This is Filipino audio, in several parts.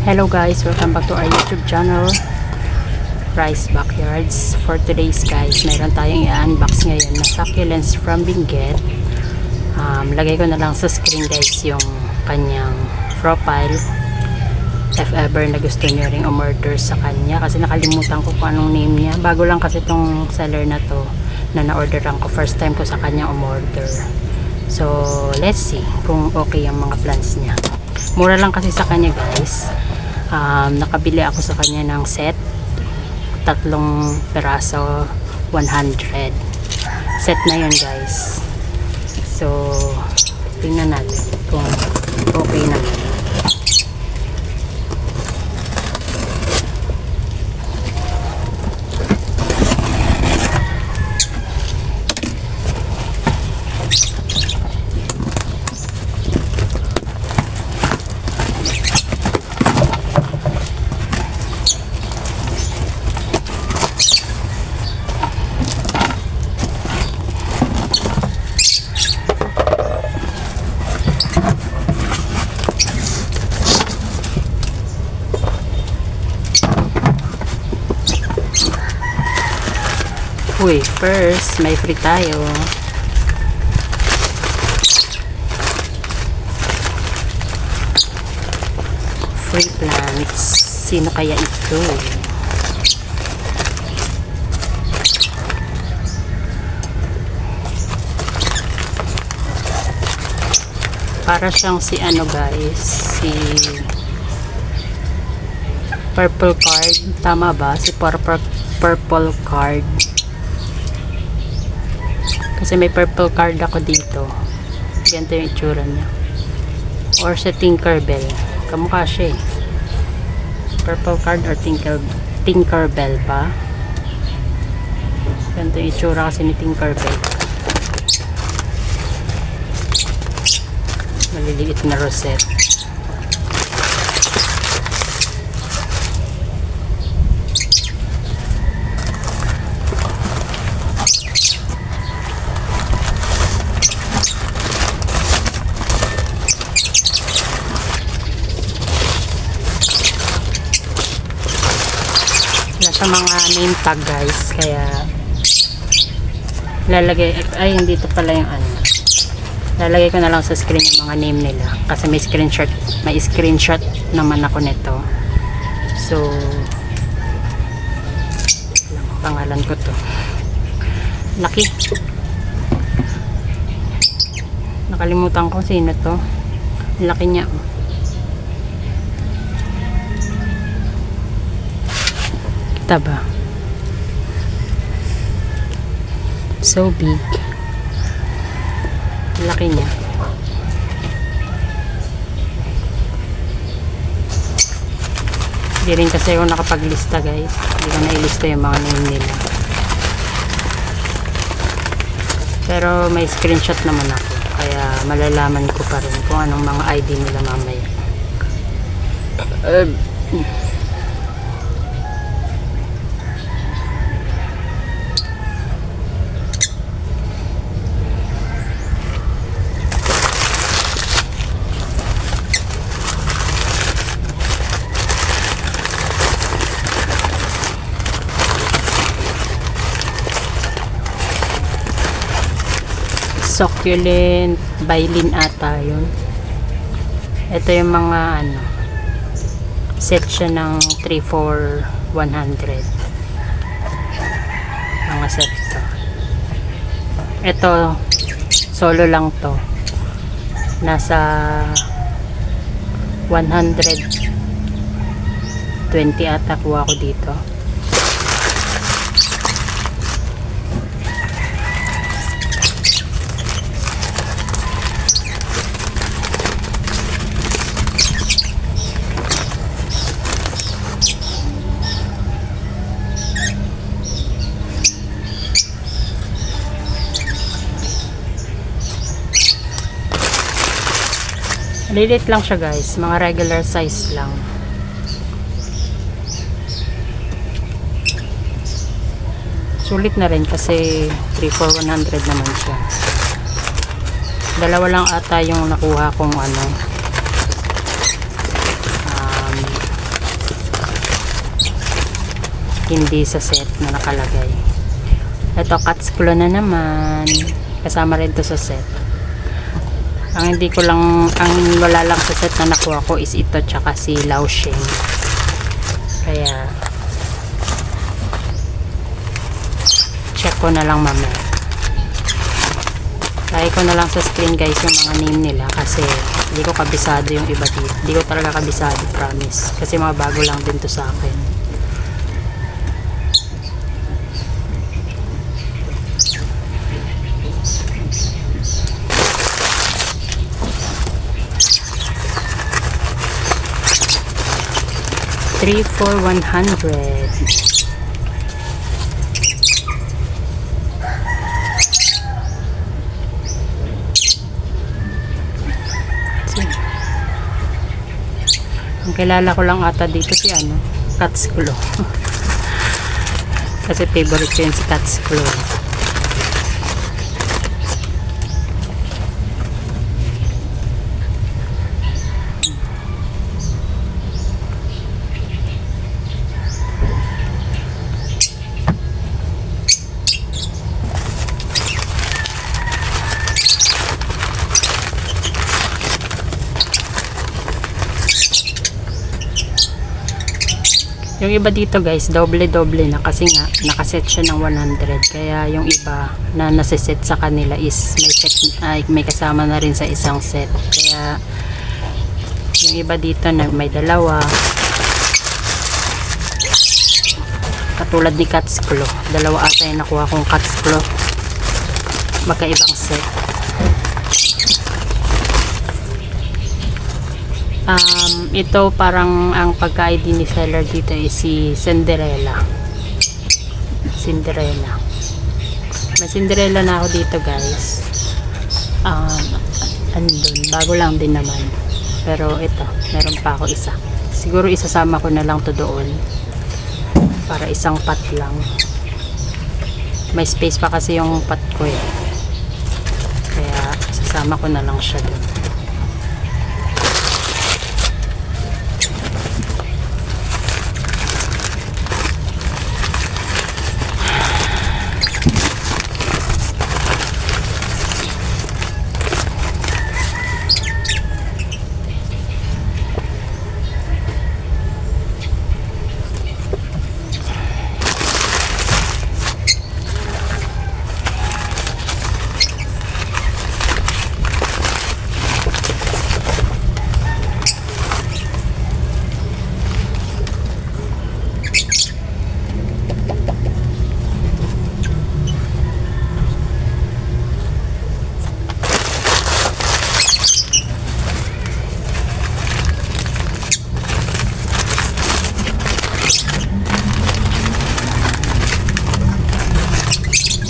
Hello guys, welcome back to our YouTube channel, Rice Backyards. For today's guys, mayroon tayong i-unbox ngayon na succulents from Benguet. Lagay ko na lang sa screen guys yung kanyang profile if ever na gusto nyo ring umorder sa kanya, kasi nakalimutan ko kung anong name niya. Bago lang kasi itong seller na to na na-orderan ko, first time ko sa kanya umorder. So let's see kung okay yung mga plans niya. Mura lang kasi sa kanya guys. Nakabili ako sa kanya ng set, 3 peraso, 100 set na yun guys. So tingnan natin kung okay na. Uy, first, may free tayo. Free plants. Sino kaya ito? Para siyang si ano guys, si purple card. Tama ba? Si purple card. Kasi may purple card ako dito. Ganito yung itsura niya. Or sa Tinkerbell. Kamukha siya eh. Purple card or Tinkerbell pa. Ganito yung itsura kasi ni Tinkerbell. Maliliit na rosette. Sa mga name tag guys, kaya lalagay, ay hindi ito pala yung ano, lalagay ko na lang sa screen yung mga name nila kasi may screenshot naman ako nito. So pangalan ko to, Lucky, nakalimutan ko sino to, laki niya. Taba. So big. Laki niya. Hindi rin kasi ako nakapaglista guys. Hindi ko nailista yung mga name nila. Pero may screenshot naman ako. Kaya malalaman ko pa rin kung anong mga ID nila mamaya. Succulent Bailin ata yun. Ito yung mga ano, set siya ng 3 for 100 mga set to. Ito solo lang to, nasa 120 ata kuha ko dito. Lilit lang siya guys, mga regular size lang. Sulit na rin kasi 3 for 100 naman siya. Dalawa lang ata yung nakuha kong ano, hindi sa set na nakalagay. Ito, cat's claw na naman. Kasama rin to sa set. Ang hindi ko lang, ang wala lang sa set na nakuha ko is ito tsaka si Lao Sheng. Kaya check ko na lang mamaya. Lagay ko na lang sa screen guys yung mga name nila kasi hindi ko kabisado yung iba dito. Hindi ko talaga kabisado, promise. Kasi mga bago lang din to sa akin. $3 for 100. Ang kilala ko lang ata dito si Cat's Claw. Kasi favorite ko yun si Cat's Claw. Yung iba dito guys, doble-doble na kasi nga nakaset siya ng 100. Kaya yung iba na nasiset sa kanila is may kasama na rin sa isang set. Kaya yung iba dito na may dalawa. Katulad ni Cat's Claw. Dalawa ata yung nakuha kong Cat's Claw. Magkaibang set. Ito parang ang pagka-ID ni seller dito is si Cinderella. May Cinderella na ako dito guys. Andun, bago lang din naman. Pero ito, meron pa ako isa. Siguro isasama ko na lang to doon. Para isang pot lang. May space pa kasi yung pot ko eh. Kaya isasama ko na lang siya doon.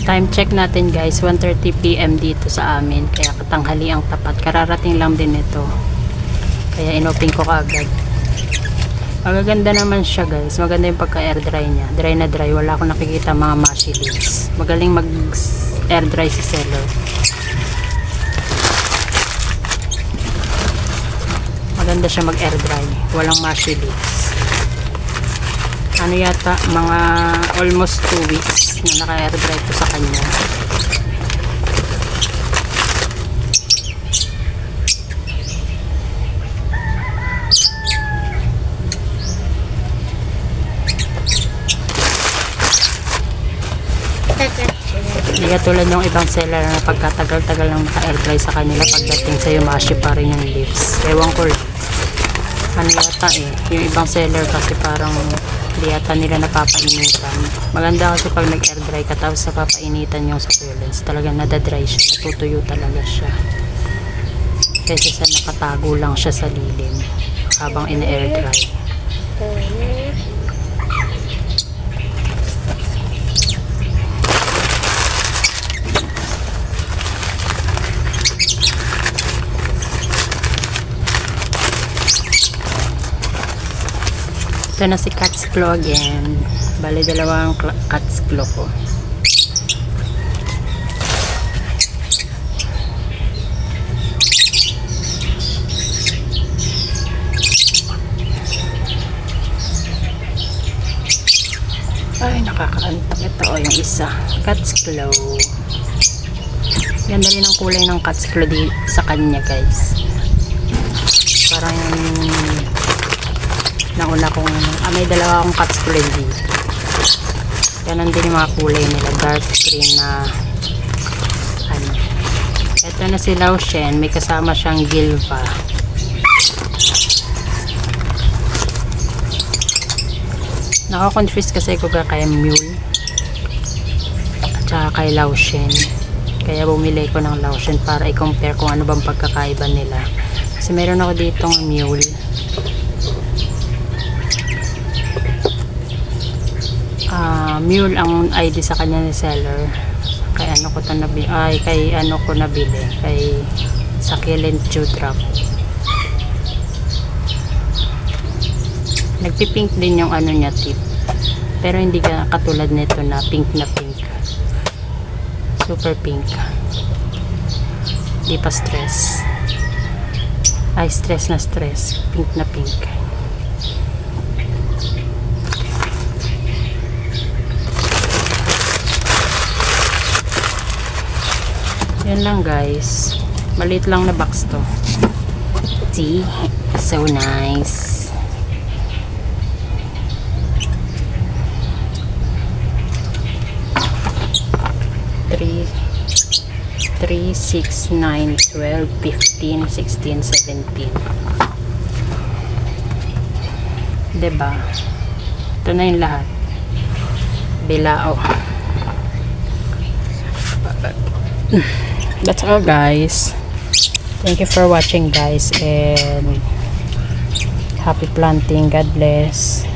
Time check natin guys, 1:30 PM dito sa amin. Kaya katanghali ang tapat. Kararating lang din ito. Kaya inopen ko kaagad. Magaganda naman siya guys. Maganda yung pagka air dry niya. Dry na dry. Wala akong nakikita mga mushy leaves. Magaling mag air dry si seller. Maganda siya mag air dry. Walang mushy leaves. Ano yata, mga almost 2 weeks na naka air dry ko sa kanya. Hindi katulad ng ibang seller na pagkatagal-tagal lang naka-air dry sa kanila, pagdating sa yumashi pa rin yung leaves. Ewan ko rin. Ano yata yung ibang seller kasi parang hindi yata nila napapainitan. Maganda kasi pag nag-air dry ka tapos napapainitan yung succulents. Talagang nadadry siya, natutuyo talaga siya. Kasi sa nakatago lang siya sa lilim habang in-air dry. Ito na si Cat's Claw again. Bali, dalawang Cat's Claw ko. Ito o yung isa. Cat's Claw. Ganda rin ang kulay ng Cat's Claw sa kanya guys. Parang nauna kong may dalawa akong Cat's Claw dito. Ganon din yung mga kulay nila. Dark green na ano. Ito na si Lao Shen. May kasama siyang Gilva. Nakakonfuse kasi ko kay Mule at saka kay Lao Shen. Kaya bumili ko ng Lao Shen para i-compare kung ano bang pagkakaiba nila. Kasi meron ako ditong Mule. Mule ang ID sa kanya ni seller. Kay ano ko to nabili, kay ano ko nabili, kay Succulent Dewdrop. Nagpi-pink din yung ano niya tip. Pero hindi ka katulad nito na pink na pink. Super pink. Hindi pa stress. Ay, stress na stress. Pink na pink. Yan lang guys. Maliit lang na box to. See? So nice. Three, 6, 9, 12, 15, 16, 17. Diba? Ito na yung lahat. Bilao. That's all guys. Thank you for watching guys, and happy planting. God bless.